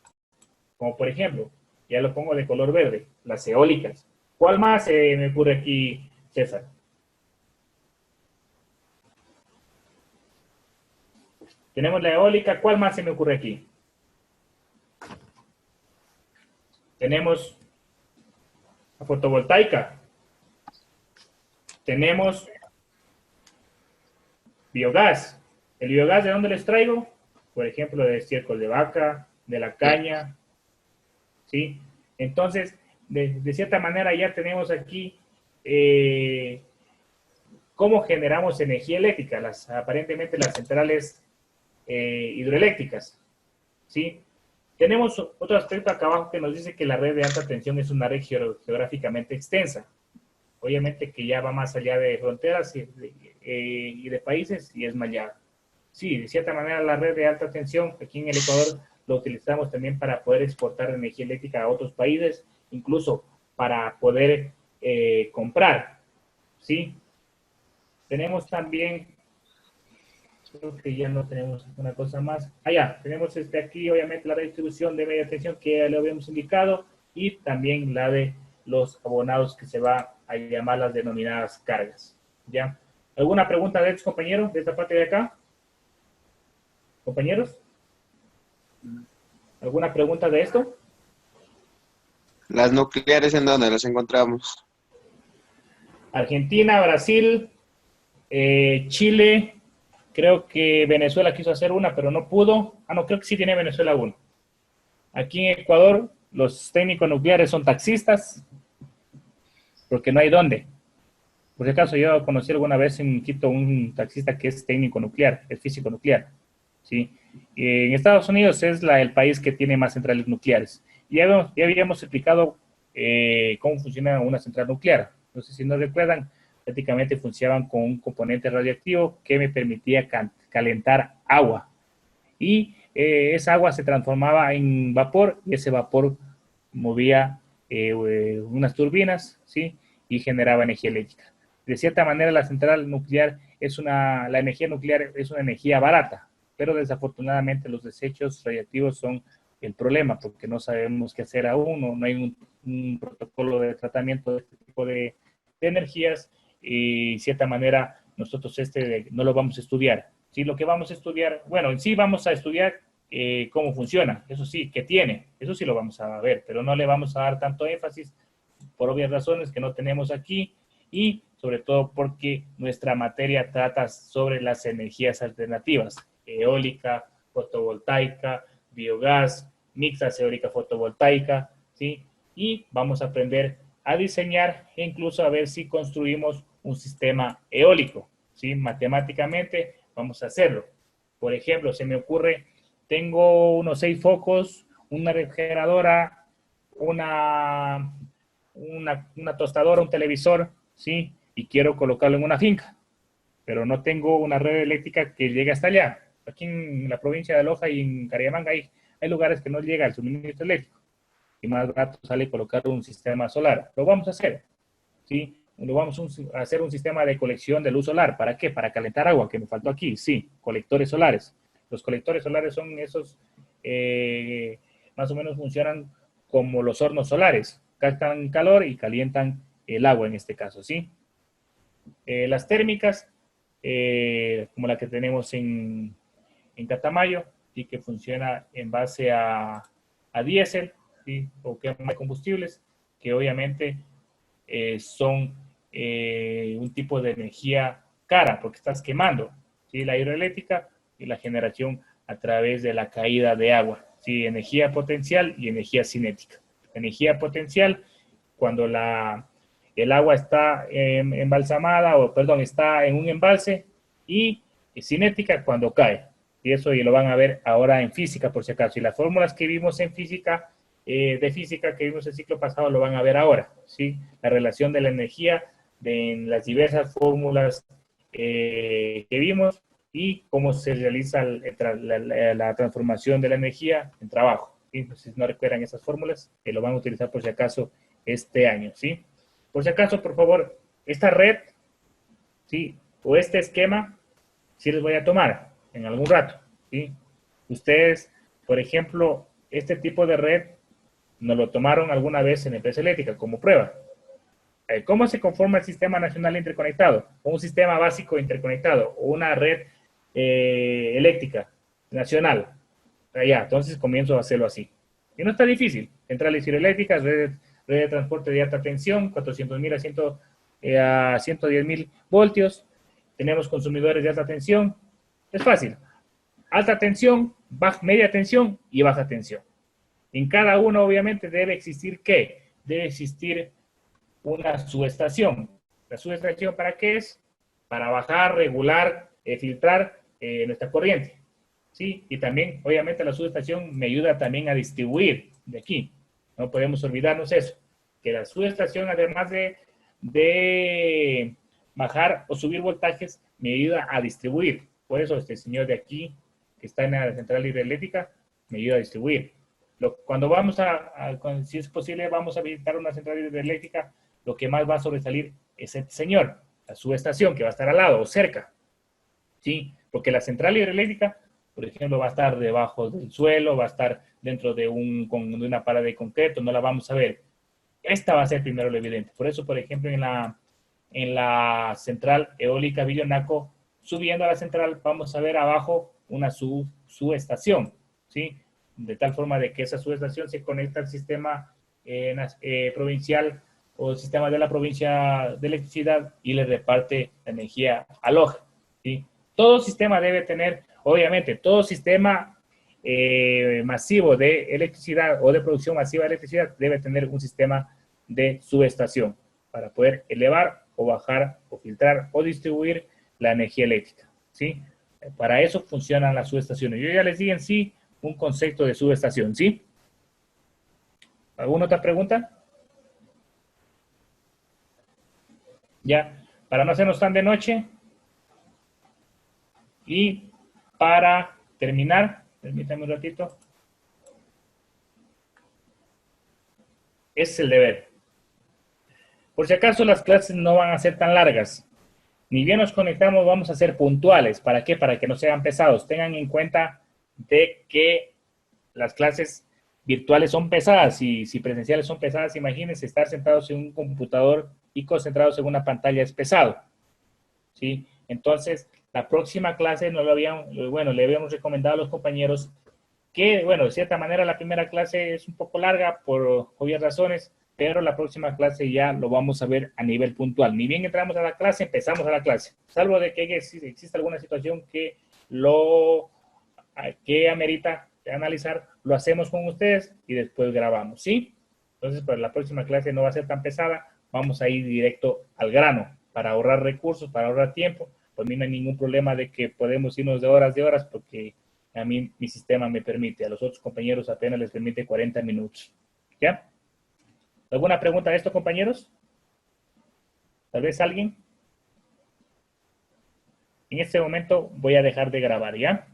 S1: Como por ejemplo, ya lo pongo de color verde, las eólicas. ¿Cuál más me ocurre aquí, César? Tenemos la eólica, ¿cuál más se me ocurre aquí? Tenemos la fotovoltaica. Tenemos biogás. ¿El biogás de dónde les traigo? Por ejemplo, de estiércol de vaca, de la caña. ¿Sí? Entonces, de cierta manera ya tenemos aquí cómo generamos energía eléctrica, aparentemente las centrales hidroeléctricas. ¿Sí? Tenemos otro aspecto acá abajo que nos dice que la red de alta tensión es una red geográficamente extensa. Obviamente que ya va más allá de fronteras y de países y es más allá. Sí, de cierta manera la red de alta tensión aquí en el Ecuador lo utilizamos también para poder exportar energía eléctrica a otros países, incluso para poder comprar. ¿Sí? Tenemos también, creo que ya no tenemos una cosa más. Ya, tenemos aquí obviamente la redistribución de media tensión que ya le habíamos indicado y también la de los abonados que se va a llamar las denominadas cargas. ¿Ya? ¿Alguna pregunta de estos compañeros de esta parte de acá? ¿Compañeros? ¿Alguna pregunta de esto?
S7: ¿Las nucleares en dónde las encontramos?
S1: Argentina, Brasil, Chile, creo que Venezuela quiso hacer una, pero no pudo. No, creo que sí tiene Venezuela una. Aquí en Ecuador, los técnicos nucleares son taxistas, porque no hay dónde. Por si acaso, yo conocí alguna vez en Quito un taxista que es técnico nuclear, es físico nuclear. ¿Sí? En Estados Unidos es el país que tiene más centrales nucleares. Ya habíamos explicado cómo funciona una central nuclear. No sé si nos recuerdan, prácticamente funcionaban con un componente radioactivo que me permitía calentar agua. Y esa agua se transformaba en vapor y ese vapor movía unas turbinas, ¿sí? Y generaba energía eléctrica. De cierta manera, la central nuclear la energía nuclear es una energía barata, pero desafortunadamente los desechos radiactivos son el problema, porque no sabemos qué hacer aún, no hay un protocolo de tratamiento de este tipo de energías, y de cierta manera nosotros no lo vamos a estudiar. Sí, lo que vamos a estudiar, bueno, en sí vamos a estudiar cómo funciona, eso sí, qué tiene, eso sí lo vamos a ver, pero no le vamos a dar tanto énfasis por obvias razones que no tenemos aquí, y sobre todo porque nuestra materia trata sobre las energías alternativas, eólica, fotovoltaica, biogás, mixta eólica fotovoltaica, ¿sí? Y vamos a aprender a diseñar e incluso a ver si construimos un sistema eólico, ¿sí? Matemáticamente vamos a hacerlo. Por ejemplo, se me ocurre, tengo unos 6 focos, una refrigeradora, una tostadora, un televisor, ¿sí? Y quiero colocarlo en una finca, pero no tengo una red eléctrica que llegue hasta allá. Aquí en la provincia de Loja y en Cariamanga hay lugares que no llega el suministro eléctrico y más barato sale colocar un sistema solar. Lo vamos a hacer, ¿sí? Vamos a hacer un sistema de colección de luz solar. ¿Para qué? Para calentar agua, que me faltó aquí. Sí, colectores solares. Los colectores solares son esos, más o menos funcionan como los hornos solares. Captan calor y calientan el agua en este caso, ¿sí? Las térmicas, como la que tenemos en Catamayo, y que funciona en base a diésel, ¿sí? O quema de combustibles, que obviamente son un tipo de energía cara, porque estás quemando, ¿sí? La hidroeléctrica y la generación a través de la caída de agua, ¿sí? Energía potencial y energía cinética. Energía potencial, cuando el agua está embalsamada, está en un embalse, y cinética cuando cae. Y eso y lo van a ver ahora en física, por si acaso. Y las fórmulas que vimos en física, que vimos el ciclo pasado, lo van a ver ahora, ¿sí? La relación de la energía en las diversas fórmulas que vimos y cómo se realiza la transformación de la energía en trabajo, ¿sí? Si no recuerdan esas fórmulas, lo van a utilizar por si acaso este año, ¿sí? Por si acaso, por favor, esta red, ¿sí? O este esquema, sí les voy a tomar en algún rato, ¿sí? Ustedes, por ejemplo, este tipo de red nos lo tomaron alguna vez en empresa eléctrica como prueba. ¿Cómo se conforma el Sistema Nacional Interconectado? O un sistema básico interconectado, o una red eléctrica nacional. Ya, entonces comienzo a hacerlo así. Y no está difícil. Centrales hidroeléctricas, red de transporte de alta tensión, 400.000 a 110.000 voltios. Tenemos consumidores de alta tensión. Es fácil. Alta tensión, media tensión y baja tensión. En cada uno, obviamente, debe existir ¿qué? Debe existir una subestación. ¿La subestación para qué es? Para bajar, regular, filtrar nuestra corriente, ¿sí? Y también, obviamente, la subestación me ayuda también a distribuir de aquí. No podemos olvidarnos eso, que la subestación, además de bajar o subir voltajes, me ayuda a distribuir. Por eso este señor de aquí, que está en la central hidroeléctrica, me ayuda a distribuir. Cuando vamos si es posible, vamos a visitar una central hidroeléctrica, lo que más va a sobresalir es este señor, la subestación, que va a estar al lado o cerca, ¿sí? Porque la central hidroeléctrica, por ejemplo, va a estar debajo del suelo, va a estar dentro de una pared de concreto, no la vamos a ver. Esta va a ser primero lo evidente. Por eso, por ejemplo, en la central eólica Villonaco, subiendo a la central, vamos a ver abajo una subestación, ¿sí? De tal forma de que esa subestación se conecta al sistema provincial o el sistema de la provincia de electricidad y le reparte la energía a Loja, ¿sí? Todo sistema debe tener, obviamente, todo sistema masivo de electricidad o de producción masiva de electricidad debe tener un sistema de subestación para poder elevar o bajar o filtrar o distribuir la energía eléctrica, ¿sí? Para eso funcionan las subestaciones. Yo ya les di en sí un concepto de subestación, ¿sí? ¿Alguna otra pregunta? Ya. para no hacernos tan de noche, y para terminar, permítame un ratito, es el deber. Por si acaso las clases no van a ser tan largas. Ni bien nos conectamos, vamos a ser puntuales. ¿Para qué? Para que no sean pesados. Tengan en cuenta de que las clases virtuales son pesadas y si presenciales son pesadas, imagínense estar sentados en un computador y concentrados en una pantalla es pesado. ¿Sí? Entonces, la próxima clase le habíamos recomendado a los compañeros que, bueno, de cierta manera la primera clase es un poco larga por obvias razones, pero la próxima clase ya lo vamos a ver a nivel puntual. Ni bien entramos a la clase, empezamos a la clase. Salvo de que exista alguna situación que amerita analizar, lo hacemos con ustedes y después grabamos, ¿sí? Entonces, para la próxima clase no va a ser tan pesada, vamos a ir directo al grano para ahorrar recursos, para ahorrar tiempo. Pues a mí no hay ningún problema de que podemos irnos de horas, porque a mí mi sistema me permite. A los otros compañeros apenas les permite 40 minutos. ¿Ya? ¿Alguna pregunta de esto, compañeros? ¿Tal vez alguien? En este momento voy a dejar de grabar, ¿ya?